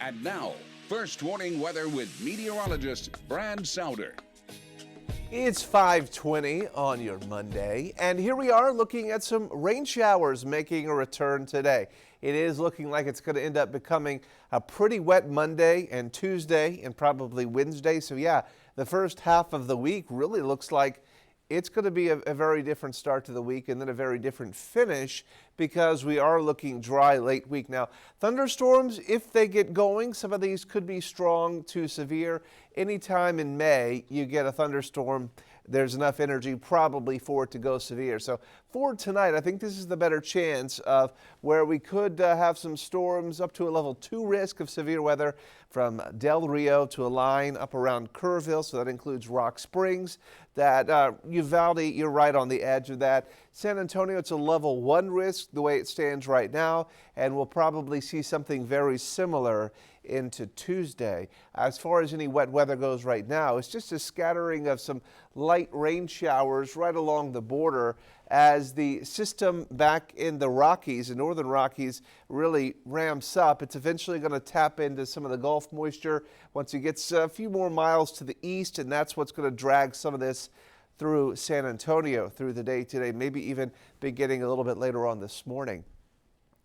And now, first warning weather with meteorologist Brad Souder. It's 5:20 on your Monday, and here we are looking at some rain showers making a return today. It is looking like it's going to end up becoming a pretty wet Monday and Tuesday and probably Wednesday. So yeah, the first half of the week really looks like it's going to be a very different start to the week and then a very different finish because we are looking dry late week. Now, thunderstorms, if they get going, some of these could be strong to severe. Anytime in May you get a thunderstorm, there's enough energy probably for it to go severe. So for tonight, I think this is the better chance of where we could have some storms up to a level 2 risk of severe weather from Del Rio to a line up around Kerrville. So that includes Rock Springs. That Uvalde, you're right on the edge of that. San Antonio, it's a level 1 risk the way it stands right now, and we'll probably see something very similar into Tuesday. As far as any wet weather goes right now, it's just a scattering of some light rain showers right along the border as the system back in the Rockies, the northern Rockies, really ramps up. It's eventually going to tap into some of the Gulf moisture once it gets a few more miles to the east, and that's what's going to drag some of this through San Antonio through the day today, maybe even beginning a little bit later on this morning.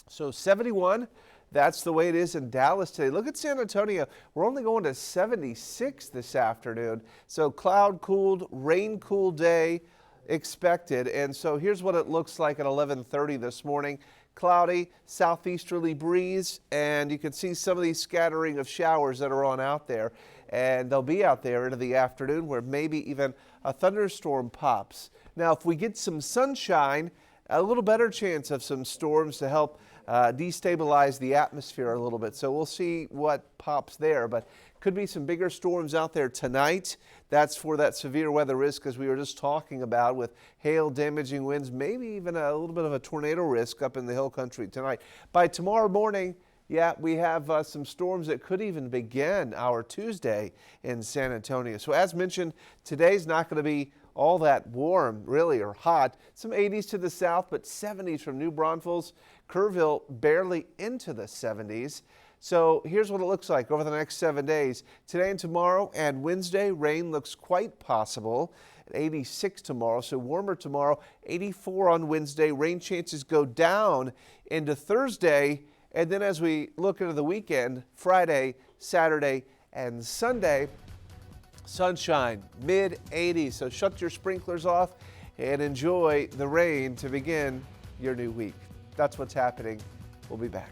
So 71. That's the way it is in Dallas today. Look at San Antonio. We're only going to 76 this afternoon. So cloud-cooled, rain-cooled day expected. And so here's what it looks like at 11:30 this morning. Cloudy, southeasterly breeze, and you can see some of these scattering of showers that are on out there. And they'll be out there into the afternoon where maybe even a thunderstorm pops. Now, if we get some sunshine, a little better chance of some storms to help destabilize the atmosphere a little bit. So we'll see what pops there, but could be some bigger storms out there tonight. That's for that severe weather risk as we were just talking about with hail, damaging winds, maybe even a little bit of a tornado risk up in the hill country tonight. By tomorrow morning, yeah, we have some storms that could even begin our Tuesday in San Antonio. So as mentioned, today's not going to be all that warm, really, or hot. Some 80s to the south, but 70s from New Braunfels. Kerrville barely into the 70s. So here's what it looks like over the next 7 days. Today and tomorrow and Wednesday, rain looks quite possible. At 86 tomorrow, so warmer tomorrow. 84 on Wednesday. Rain chances go down into Thursday. And then as we look into the weekend, Friday, Saturday, and Sunday, sunshine, mid-80s. So shut your sprinklers off and enjoy the rain to begin your new week. That's what's happening. We'll be back.